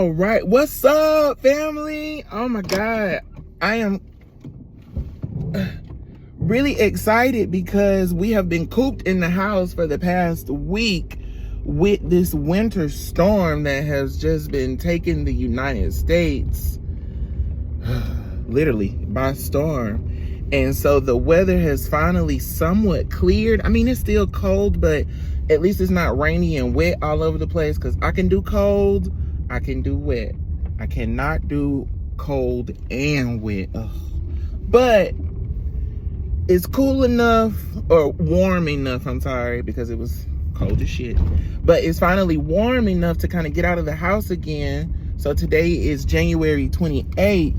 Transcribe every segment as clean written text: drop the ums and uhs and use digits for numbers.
All right, what's up, family? Oh my God, I am really excited because we have been cooped in the house for the past week with this winter storm that has just been taking the United States literally by storm. And so the weather has finally somewhat cleared. I mean, it's still cold, but at least it's not rainy and wet all over the place, because I can do cold, I can do wet. I cannot do cold and wet. Ugh. But it's cool enough, or warm enough, I'm sorry, because it was cold as shit. But it's finally warm enough to kind of get out of the house again. So today is January 28th,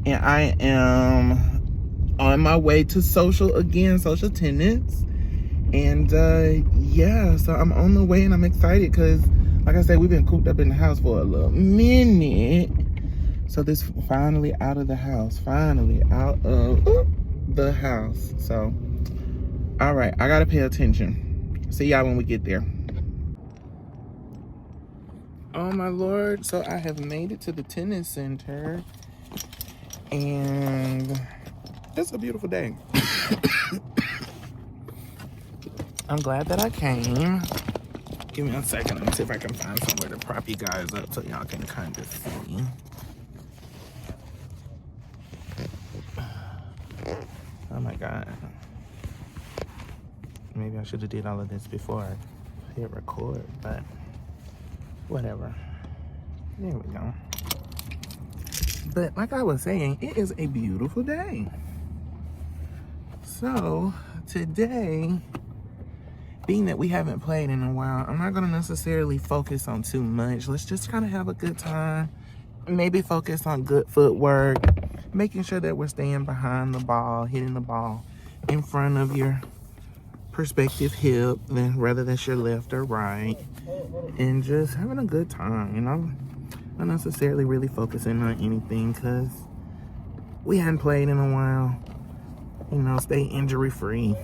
and I am on my way to SocialTennis. And yeah, so I'm on the way and I'm excited because, like I said, we've been cooped up in the house for a little minute. So this finally out of the house, So, all right, I gotta pay attention. See y'all when we get there. Oh my Lord, so I have made it to the tennis center and it's a beautiful day. I'm glad that I came. Give me a second. Let me see if I can find somewhere to prop you guys up so y'all can kind of see. Oh my God. Maybe I should have did all of this before I hit record, but whatever. There we go. But like I was saying, it is a beautiful day. So today, being that we haven't played in a while, I'm not gonna necessarily focus on too much. Let's just kind of have a good time. Maybe focus on good footwork, making sure that we're staying behind the ball, hitting the ball in front of your perspective hip, whether that's your left or right, and just having a good time, you know? Not necessarily really focusing on anything because we hadn't played in a while. You know, stay injury free.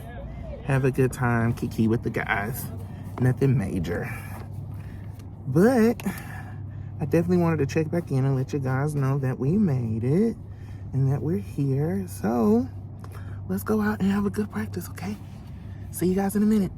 Have a good time, kiki with the guys. Nothing major. But I definitely wanted to check back in and let you guys know that we made it and that we're here. So let's go out and have a good practice, okay? See you guys in a minute.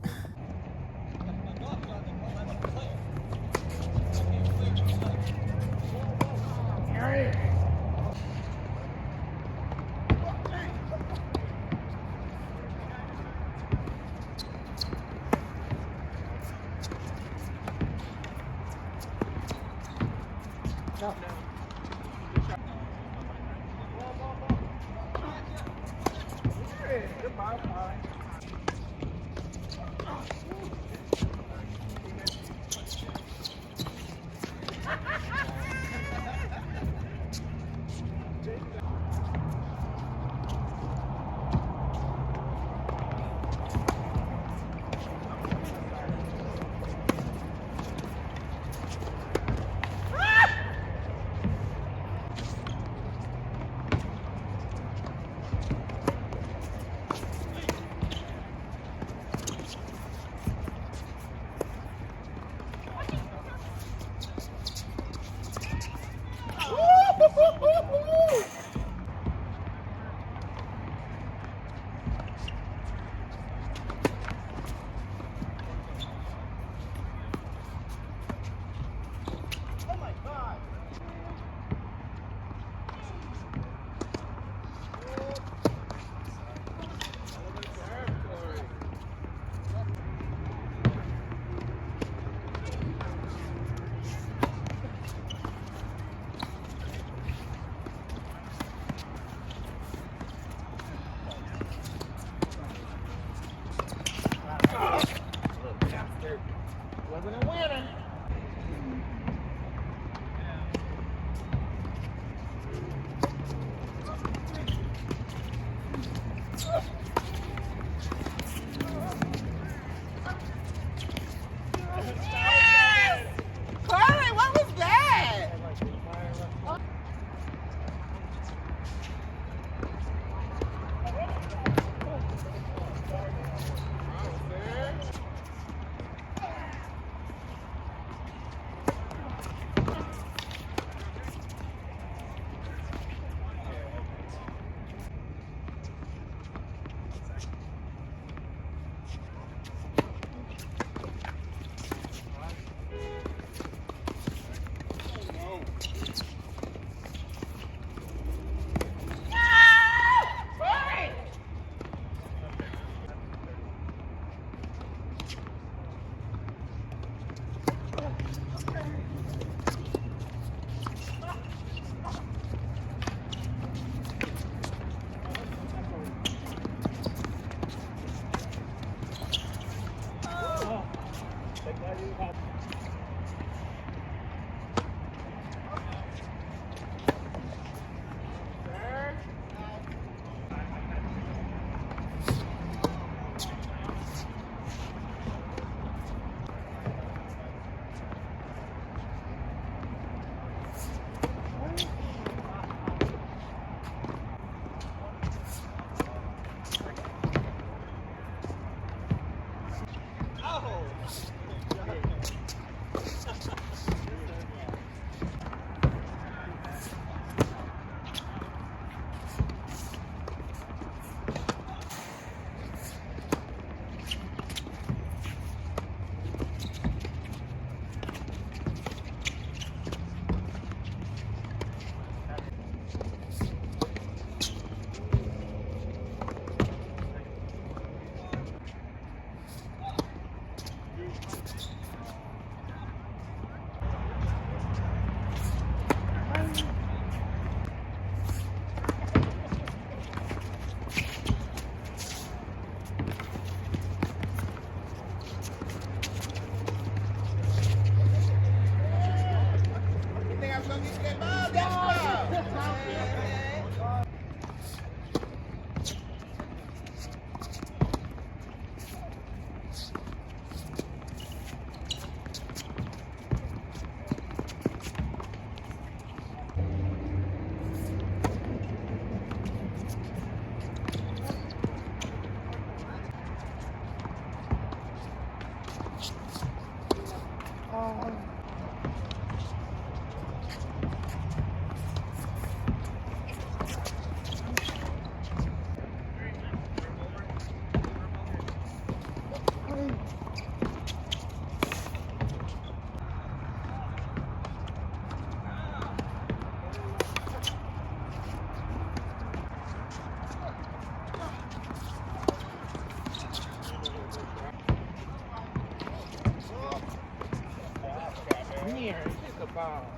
ball.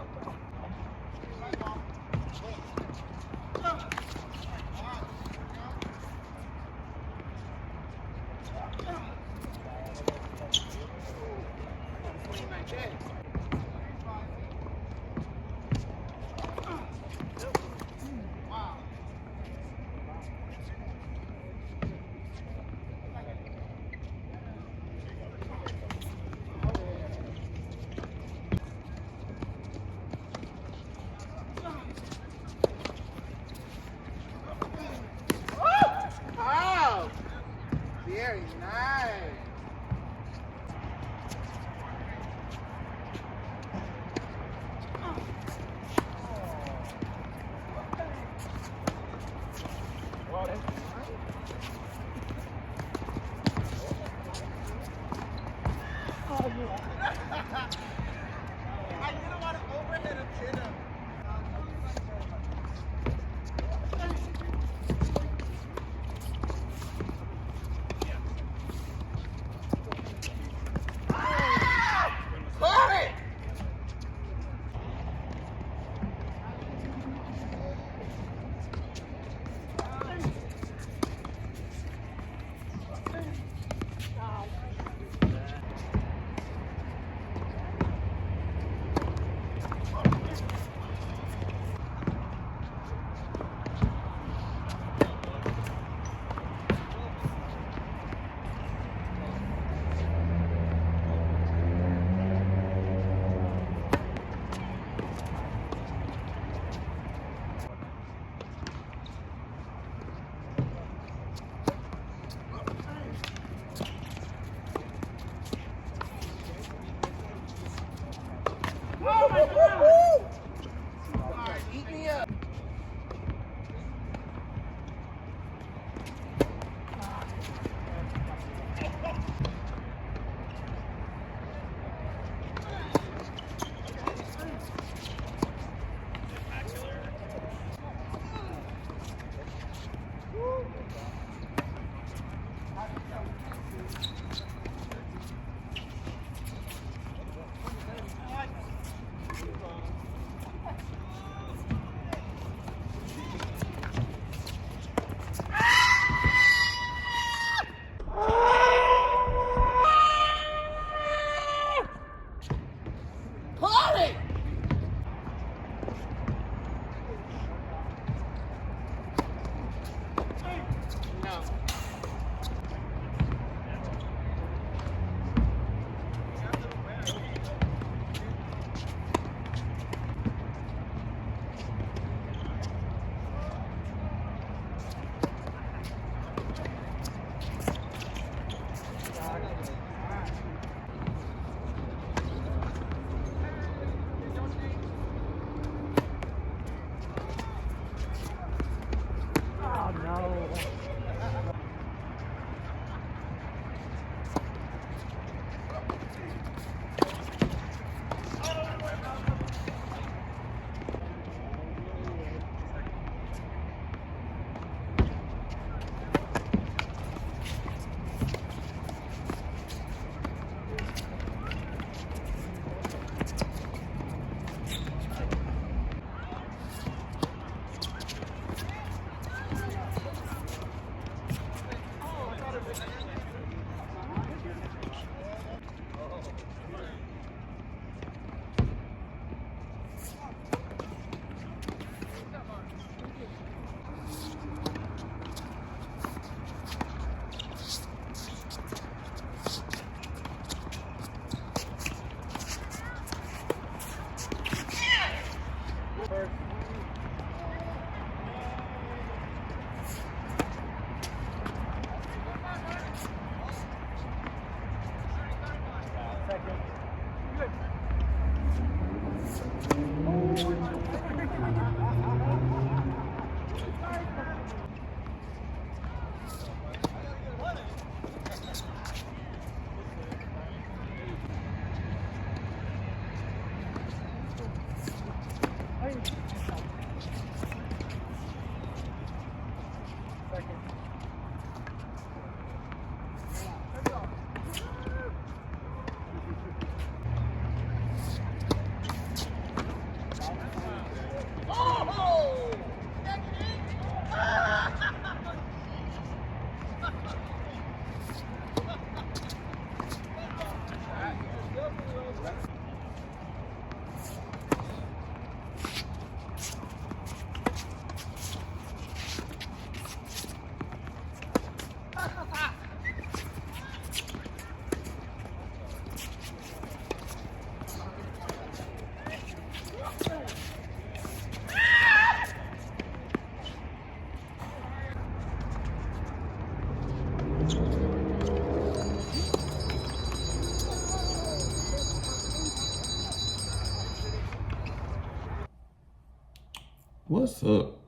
What's up?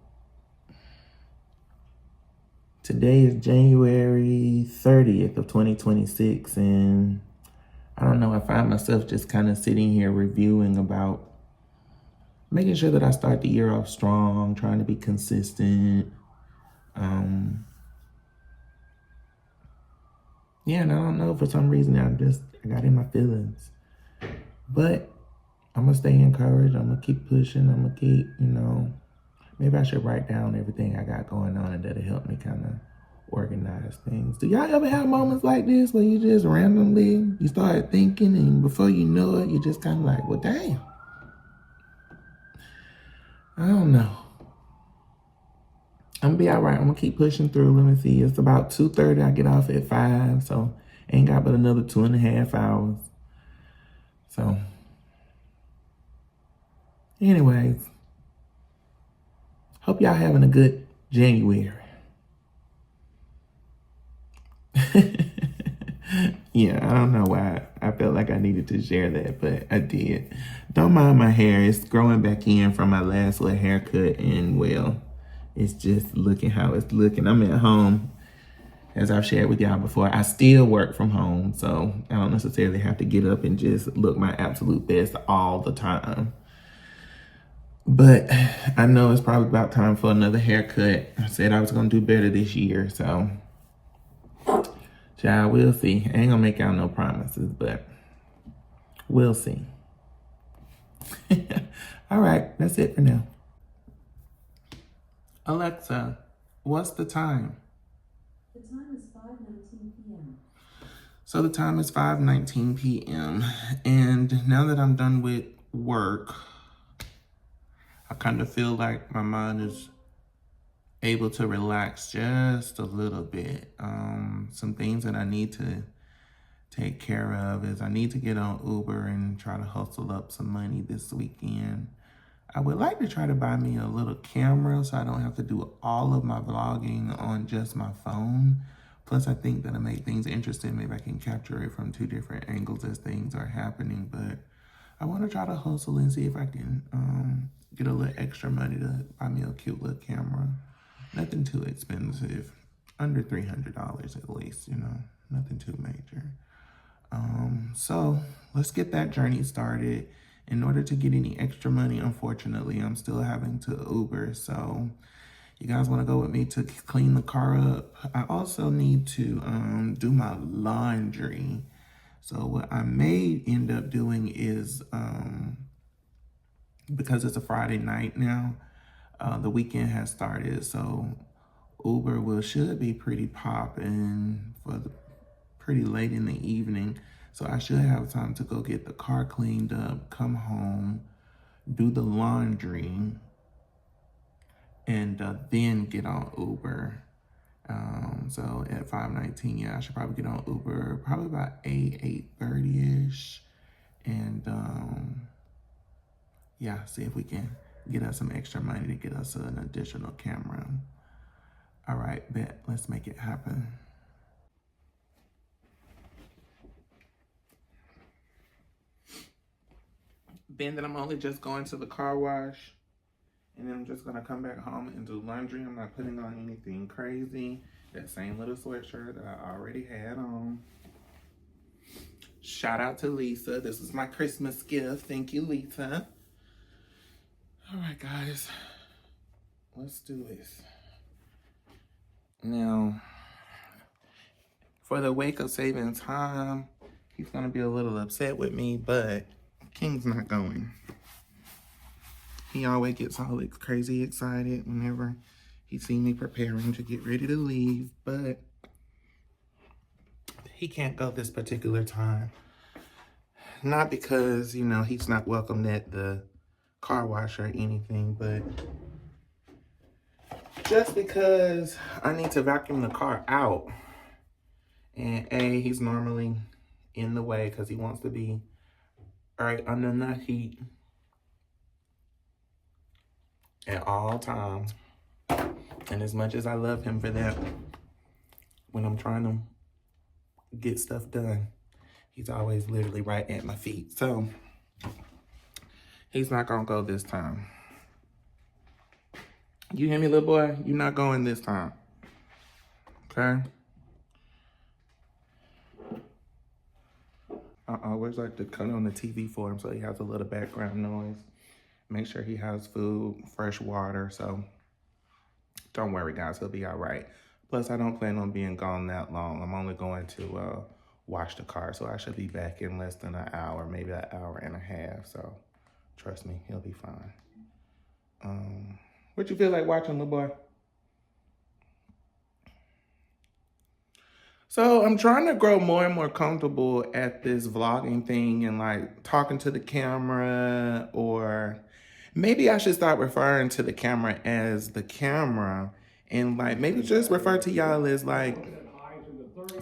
Today is January 30th of 2026, and I don't know, I find myself just kind of sitting here reviewing about making sure that I start the year off strong, trying to be consistent. Yeah, and I don't know, for some reason I got in my feelings. But I'm gonna stay encouraged. I'm gonna keep pushing. I'm gonna keep, maybe I should write down everything I got going on, and that'll help me kind of organize things. Do y'all ever have moments like this where you just randomly, you start thinking, and before you know it, you just kind of like, well, damn. I don't know. I'm gonna be all right. I'm gonna keep pushing through. Let me see. It's about 2:30. I get off at 5, so ain't got but another 2.5 hours. So, anyways, hope y'all having a good January. Yeah, I don't know why I felt like I needed to share that, but I did. Don't mind my hair. It's growing back in from my last little haircut, and well, it's just looking how it's looking. I'm at home. As I've shared with y'all before, I still work from home, so I don't necessarily have to get up and just look my absolute best all the time. But I know it's probably about time for another haircut. I said I was going to do better this year, so child, we'll see. I ain't gonna make y'all no promises, but we'll see. All right, that's it for now. Alexa, what's the time? The time is 5:19 p.m. So the time is 5:19 p.m. And now that I'm done with work, I kind of feel like my mind is able to relax just a little bit. Some things that I need to take care of is I need to get on Uber and try to hustle up some money this weekend. I would like to try to buy me a little camera so I don't have to do all of my vlogging on just my phone. Plus, I think that'll make things interesting. Maybe I can capture it from 2 different angles as things are happening. But I want to try to hustle and see if I can get a little extra money to buy me a cute little camera. Nothing too expensive. Under $300 at least, nothing too major. So let's get that journey started. In order to get any extra money, unfortunately, I'm still having to Uber. So you guys want to go with me to clean the car up? I also need to do my laundry. So what I may end up doing is, because it's a Friday night now, the weekend has started. So Uber should be pretty popping for pretty late in the evening. So I should have time to go get the car cleaned up, come home, do the laundry, and then get on Uber. So at 5:19, yeah, I should probably get on Uber probably about 8:30ish. And yeah, see if we can get us some extra money to get us an additional camera. All right, bet, let's make it happen. Being that I'm only just going to the car wash, and then I'm just gonna come back home and do laundry. I'm not putting on anything crazy. That same little sweatshirt that I already had on. Shout out to Lisa. This is my Christmas gift. Thank you, Lisa. All right, guys. Let's do this. Now, for the wake of saving time, he's gonna be a little upset with me, but King's not going. He always gets all crazy excited whenever he sees me preparing to get ready to leave, but he can't go this particular time. Not because, he's not welcomed at the car wash or anything, but just because I need to vacuum the car out. And he's normally in the way because he wants to be right under the heat at all times. And as much as I love him for that, when I'm trying to get stuff done, he's always literally right at my feet. So he's not gonna go this time. You hear me, little boy? You're not going this time. Okay? I always like to cut on the TV for him so he has a little background noise. Make sure he has food, fresh water. So don't worry, guys. He'll be all right. Plus, I don't plan on being gone that long. I'm only going to wash the car. So I should be back in less than an hour, maybe an hour and a half. So trust me, he'll be fine. What you feel like watching, little boy? So I'm trying to grow more and more comfortable at this vlogging thing and like talking to the camera, or maybe I should start referring to the camera as the camera and like maybe just refer to y'all as like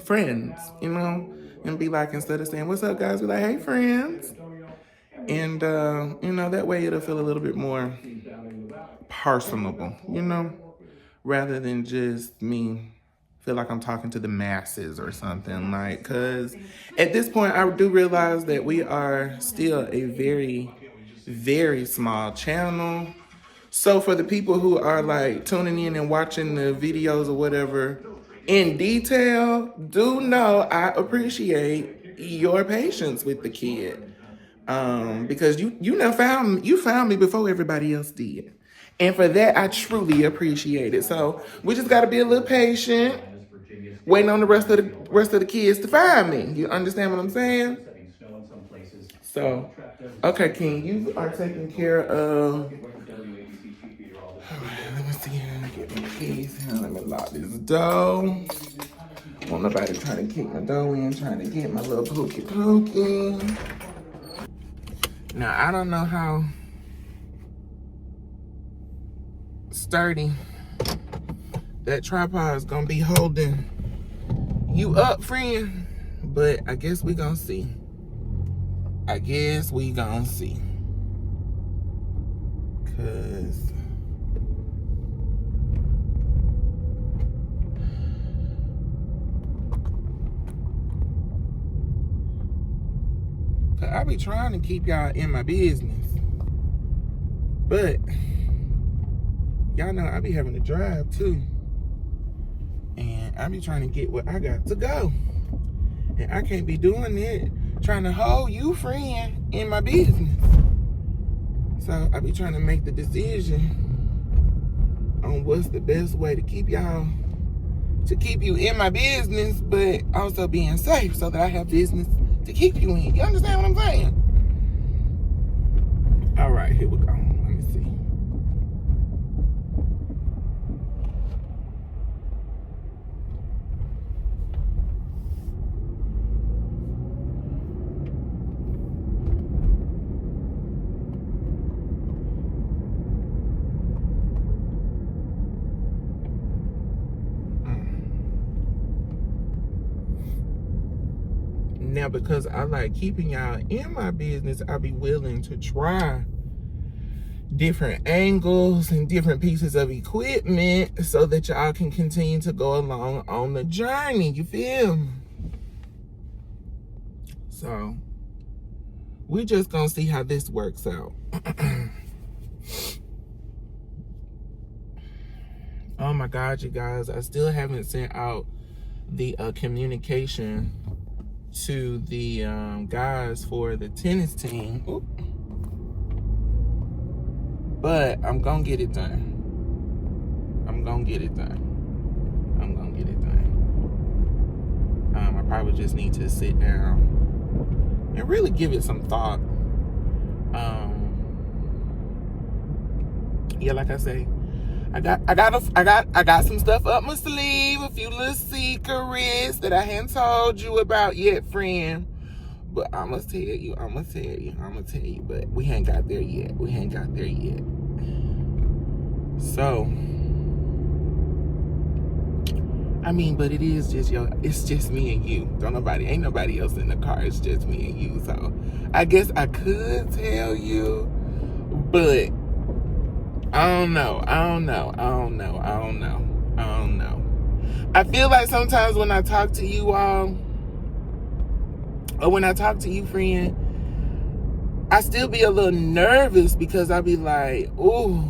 friends, you know, and be like, instead of saying, what's up guys, be like, hey friends. And, you know, that way it'll feel a little bit more personable, you know, rather than just me feel like I'm talking to the masses or something, like, because at this point I do realize that we are still a very, very small channel. So for the people who are like tuning in and watching the videos or whatever in detail, do know I appreciate your patience with the kid. Because you found me before everybody else did. And for that, I truly appreciate it. So we just got to be a little patient, waiting on the rest of the kids to find me. You understand what I'm saying? So, okay, King, you are taking care of. All right, let me see. Get my keys here. Let me lock this door. Won't nobody trying to kick my door in, trying to get my little pookie. Now, I don't know how sturdy that tripod is gonna be holding you up, friend, but I guess we gonna see. Cause I be trying to keep y'all in my business, but y'all know I be having to drive too. And I be trying to get where I got to go. And I can't be doing it, trying to hold you, friend, in my business. So I be trying to make the decision on what's the best way to keep you in my business, but also being safe so that I have business to keep you in. You understand what I'm saying? All right, here we go. Let me see. Now, because I like keeping y'all in my business, I'll be willing to try different angles and different pieces of equipment so that y'all can continue to go along on the journey. You feel me? So we're just gonna see how this works out. Oh my God, you guys, I still haven't sent out the communication to the guys for the tennis team. Oop. But I'm gonna get it done. I probably just need to sit down and really give it some thought. Yeah, like I say, I got some stuff up my sleeve, a few little secrets that I hadn't told you about yet, friend. But I must tell you, but we ain't got there yet. So, I mean, but it's just me and you. Ain't nobody else in the car. It's just me and you. So, I guess I could tell you, but I don't know. I feel like sometimes when I talk to you all, or when I talk to you, friend, I still be a little nervous because I be like, ooh,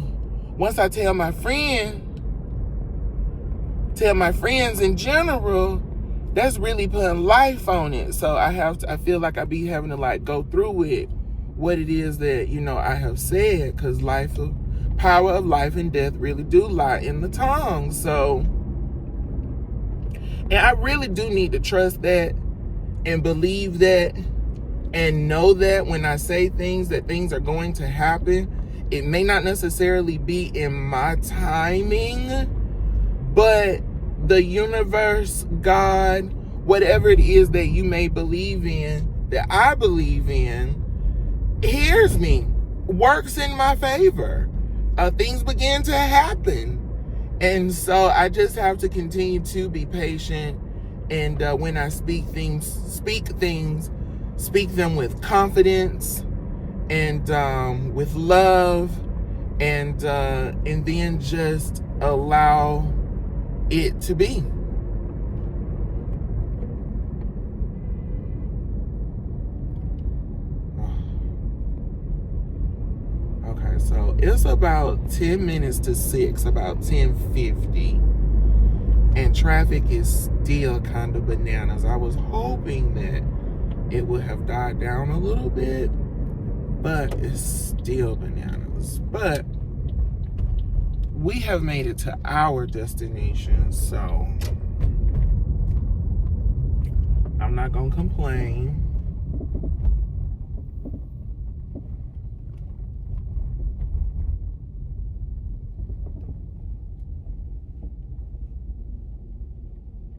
once I tell my friends in general, that's really putting life on it. So I feel like I be having to like go through with what it is that, you know, I have said, because power of life and death really do lie in the tongue. So, and I really do need to trust that and believe that and know that when I say things, that things are going to happen. It may not necessarily be in my timing, but the universe, God, whatever it is that you may believe in, that I believe in, hears me, works in my favor. Things begin to happen. And so I just have to continue to be patient. And when I speak them with confidence and with love, and then just allow it to be. Okay, so it's about 10 minutes to 6, about 10:50, and traffic is still kind of bananas. I was hoping that it would have died down a little bit, but it's still bananas. But we have made it to our destination, so I'm not gonna complain.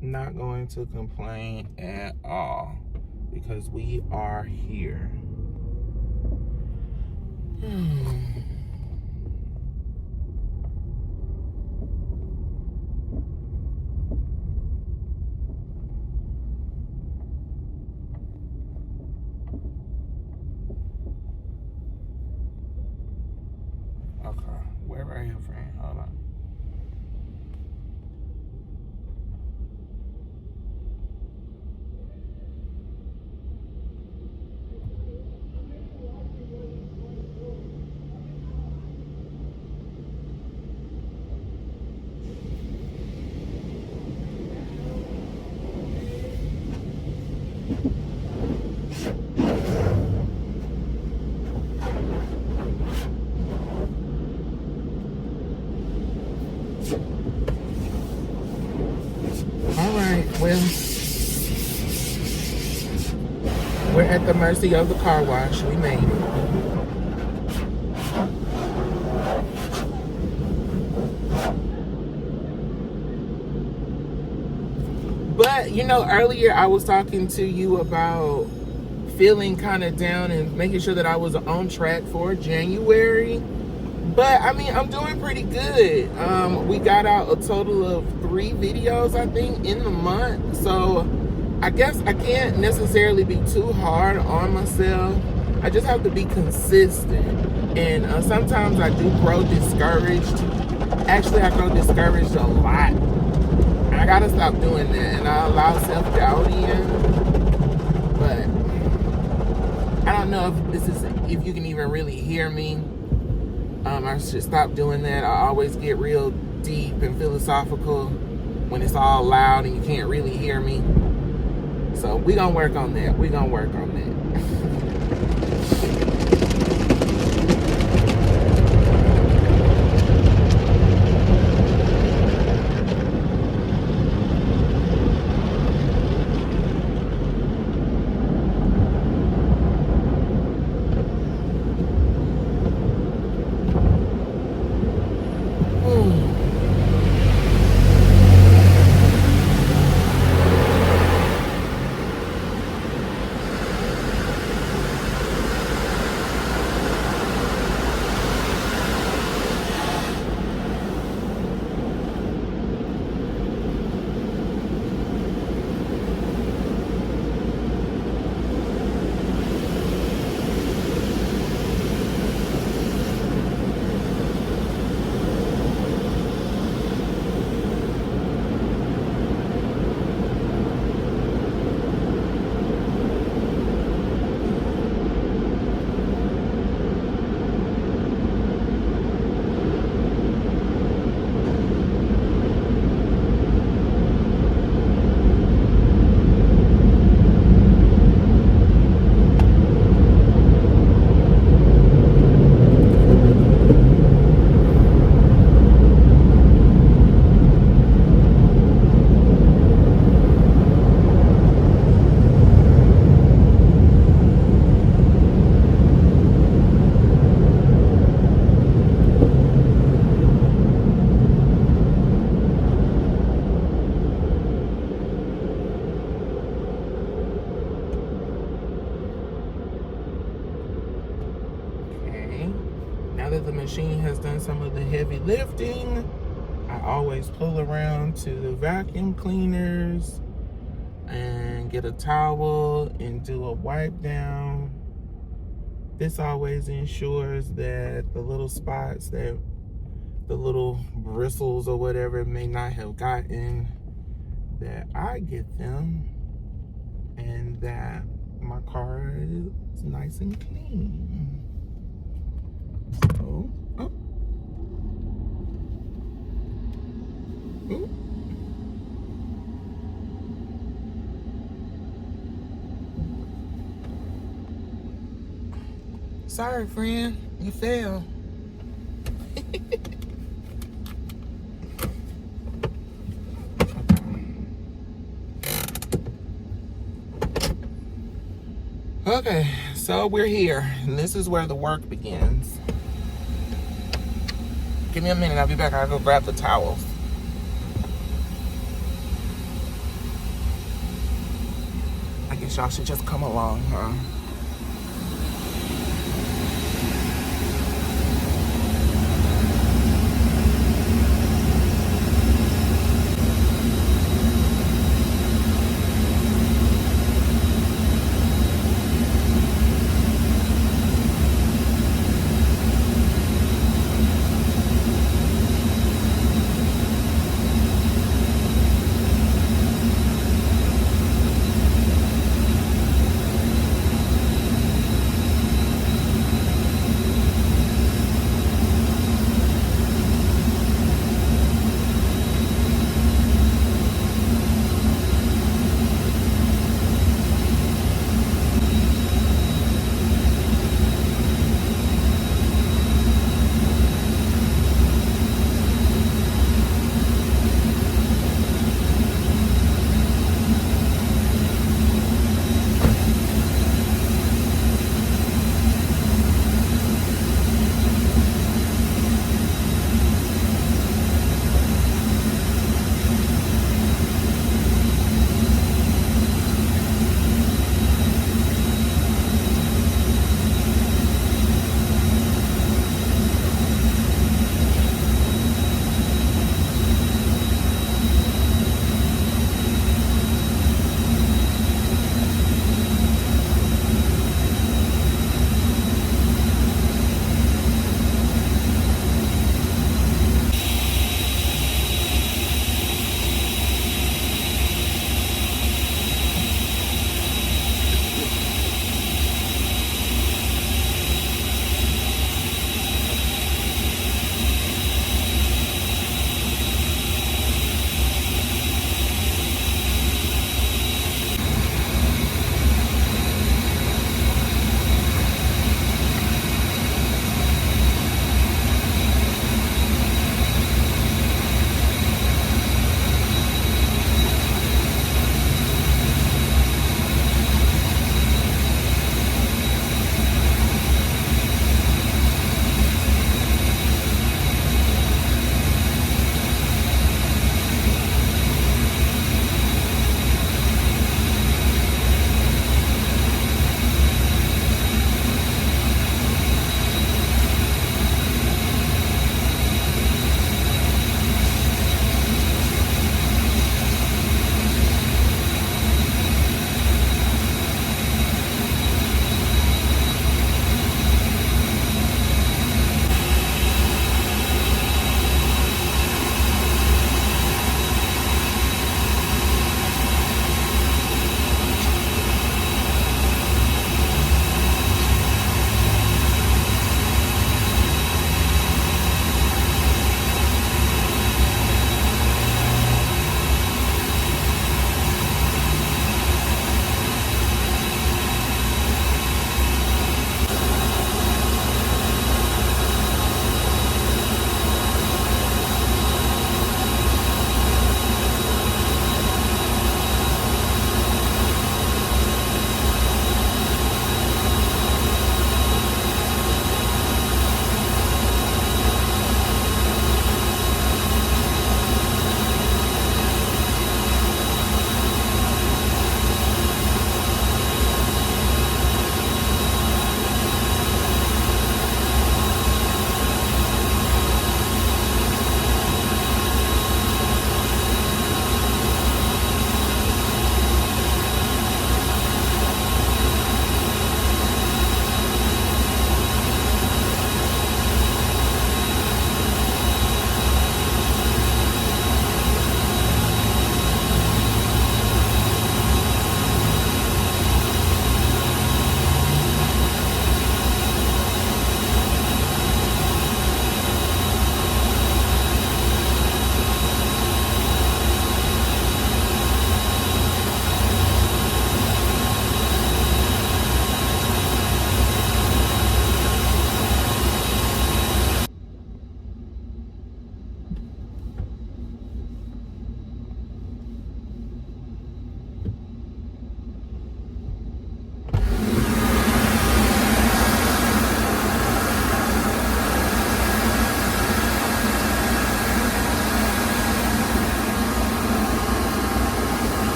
Not going to complain at all, because we are here. Okay, where are you, friend? Hold on. All right, well, we're at the mercy of the car wash. We made it. But, you know, earlier I was talking to you about feeling kind of down and making sure that I was on track for January. But, I mean, I'm doing pretty good. We got out a total of 3 videos, I think, in the month. So, I guess I can't necessarily be too hard on myself. I just have to be consistent. And sometimes I do grow discouraged. Actually, I grow discouraged a lot. And I gotta stop doing that. And I allow self-doubt in. But I don't know if you can even really hear me. I should stop doing that. I always get real deep and philosophical when it's all loud and you can't really hear me. So we're gonna work on that. machine has done some of the heavy lifting, I always pull around to the vacuum cleaners and get a towel and do a wipe down. This always ensures that the little spots, that the little bristles or whatever may not have gotten, that I get them, and that my car is nice and clean. So, oh. Ooh. Sorry, friend, you fell. Okay, so we're here, and this is where the work begins. Give me a minute, I'll be back. I'll go grab the towels. I guess y'all should just come along, huh?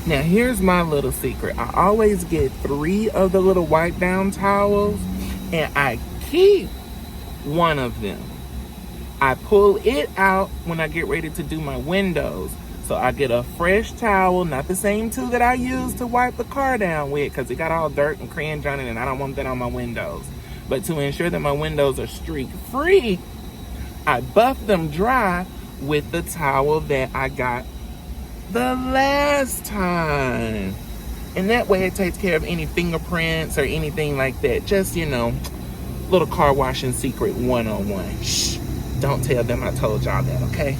Now here's my little secret. I always get 3 of the little wipe down towels and I keep one of them. I pull it out when I get ready to do my windows. So I get a fresh towel, not the same 2 that I use to wipe the car down with because it got all dirt and cringe on it and I don't want that on my windows. But to ensure that my windows are streak free, I buff them dry with the towel that I got the last time. And that way it takes care of any fingerprints or anything like that. Just, little car washing secret 101. Shh, don't tell them I told y'all that, okay?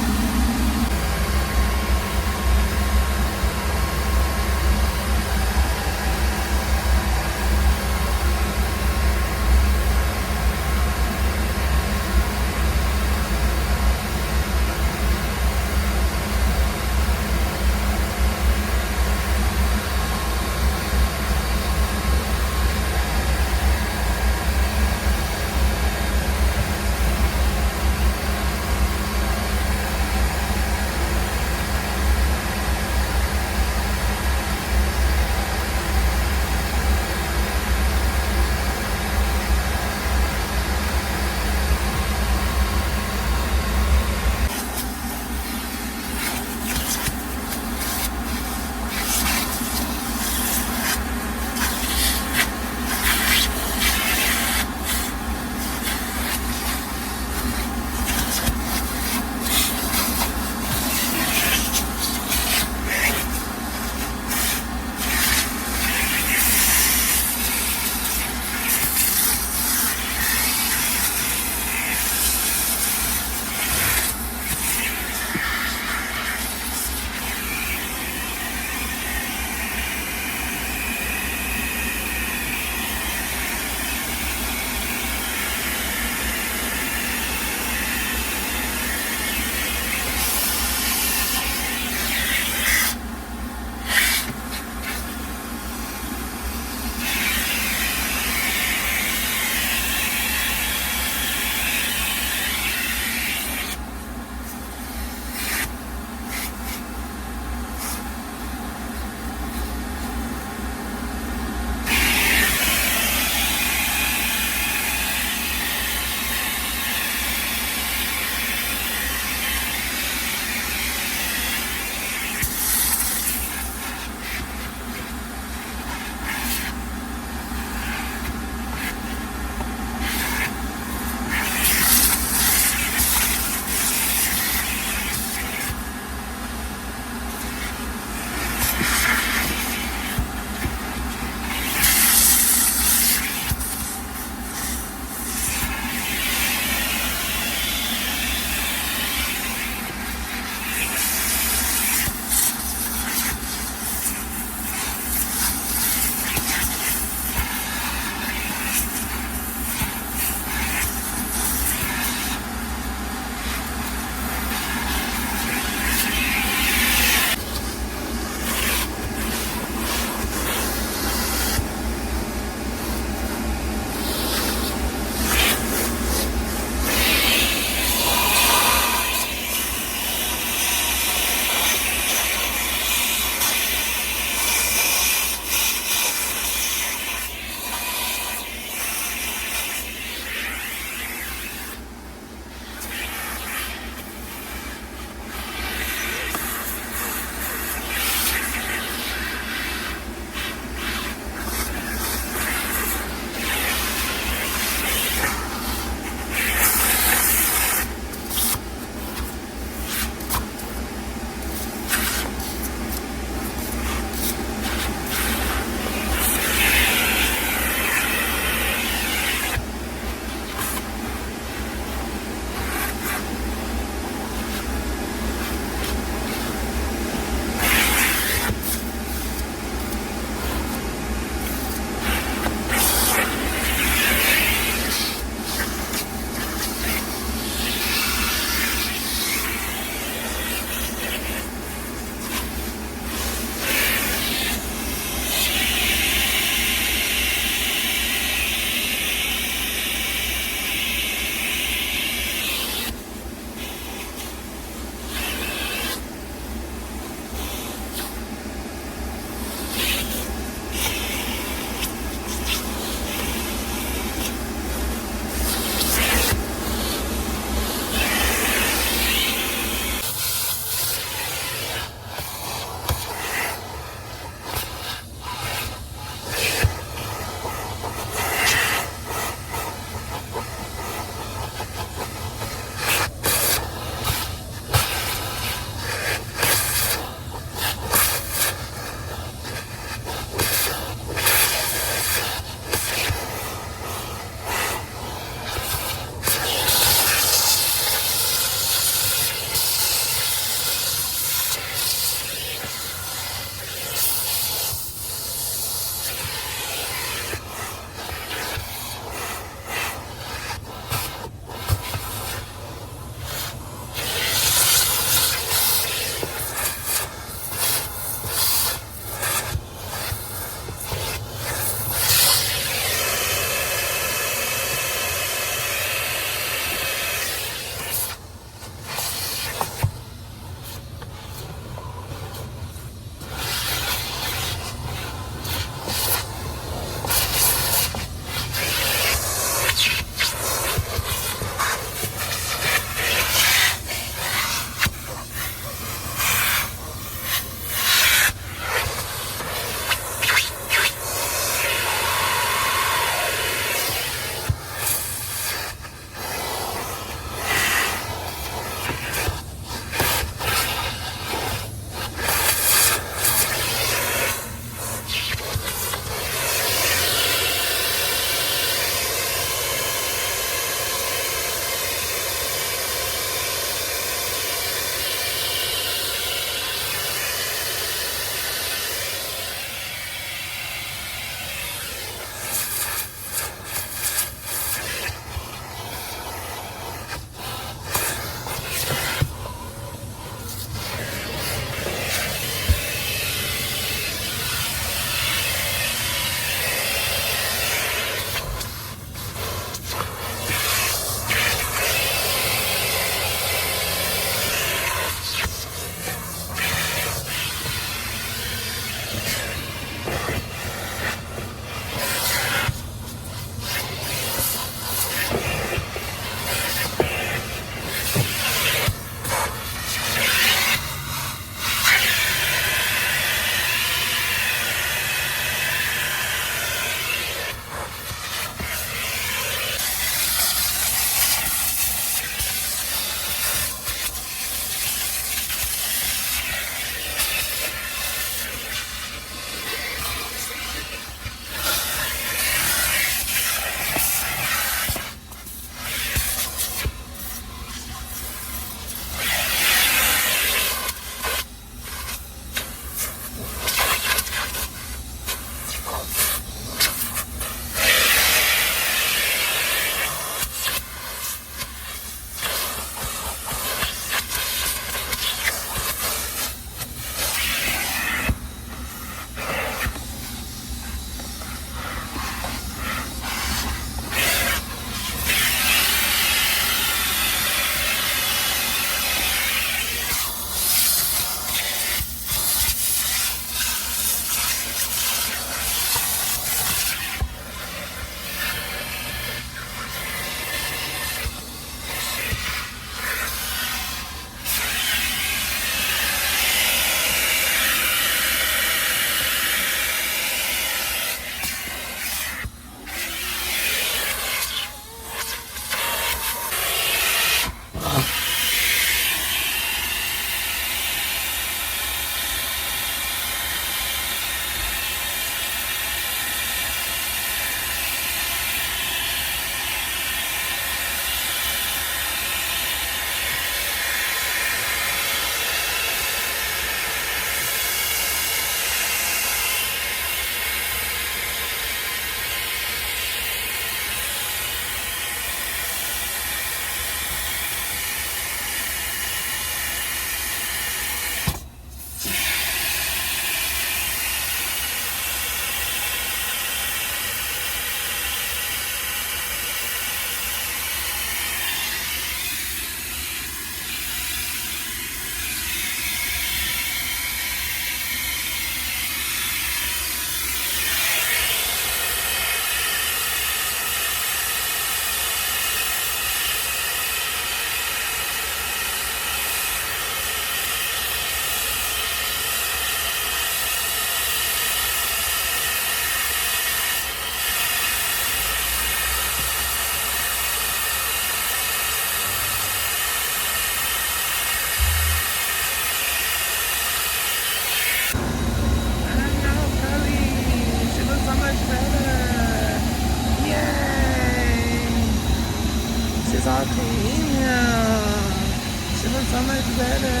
better.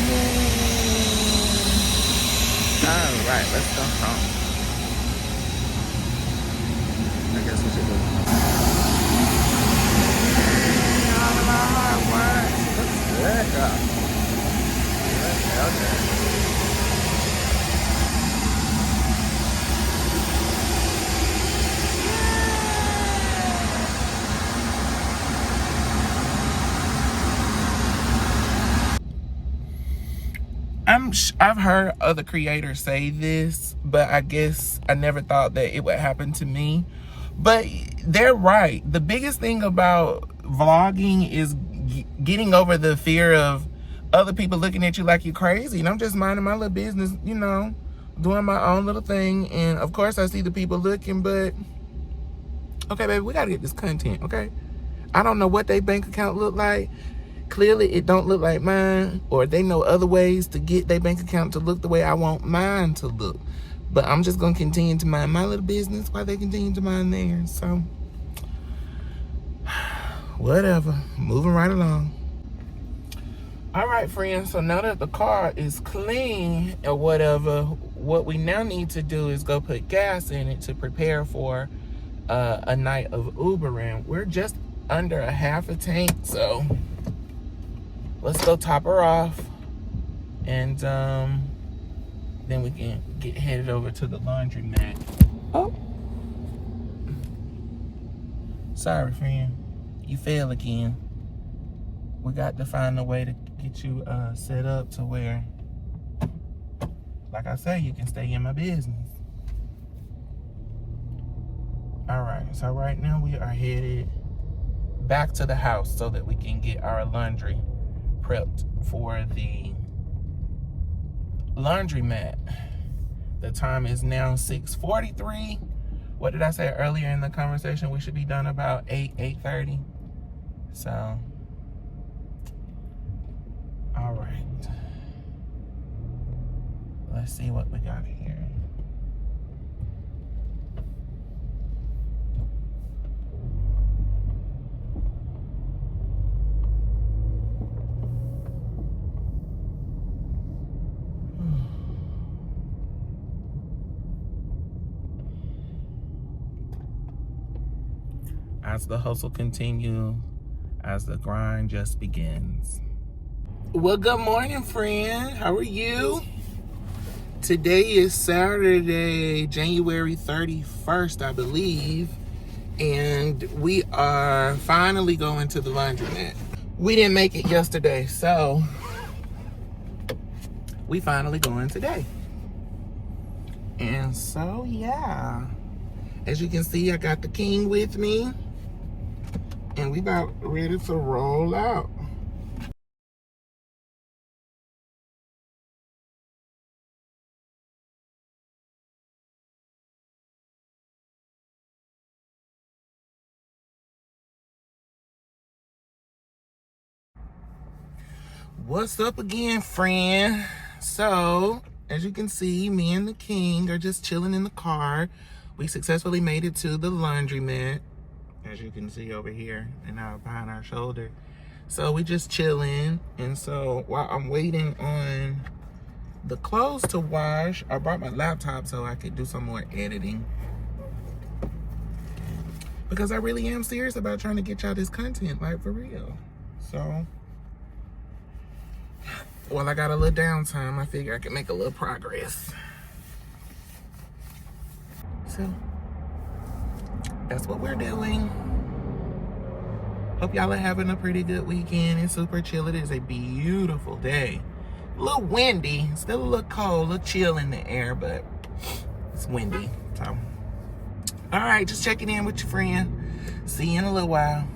Yay. All right, let's go home. I guess we should go home. All of our hard work. Looks good, girl. Okay. I've heard other creators say this, but I guess I never thought that it would happen to me. But they're right. The biggest thing about vlogging is getting over the fear of other people looking at you like you're crazy. And I'm just minding my little business, you know, doing my own little thing. And of course I see the people looking, but okay, baby, we gotta get this content, okay? I don't know what their bank account look like. Clearly it don't look like mine, or they know other ways to get their bank account to look the way I want mine to look. But I'm just gonna continue to mind my little business while they continue to mind theirs. So whatever, moving right along. All right, friends, so now that the car is clean or whatever, what we now need to do is go put gas in it to prepare for a night of Ubering. We're just under a half a tank, so let's go top her off, and then we can get headed over to the laundromat. Oh, sorry, friend, you fell again. We got to find a way to get you set up to where, like I say, you can stay in my business. All right, so right now we are headed back to the house so that we can get our laundry prepped for the laundromat. The time is now 6:43. What did I say earlier in the conversation? We should be done about 8:30. So, all right. Let's see what we got here. As the hustle continues, as the grind just begins. Well, good morning, friend. How are you? Today is Saturday, January 31st, I believe, and we are finally going to the laundromat. We didn't make it yesterday, so we finally going today. And so, yeah. As you can see, I got the king with me. And we about ready to roll out. What's up again, friend? So, as you can see, me and the king are just chilling in the car. We successfully made it to the laundromat, as you can see over here and now behind our shoulder. So we just chilling, and so while I'm waiting on the clothes to wash, I brought my laptop so I could do some more editing, because I really am serious about trying to get y'all this content, like, for real. So while I got a little downtime, I figure I can make a little progress. So that's what we're doing. Hope y'all are having a pretty good weekend. It's super chill. It is a beautiful day. A little windy, still a little cold, a little chill in the air, but it's windy. So, all right, just checking in with your friend. See you in a little while.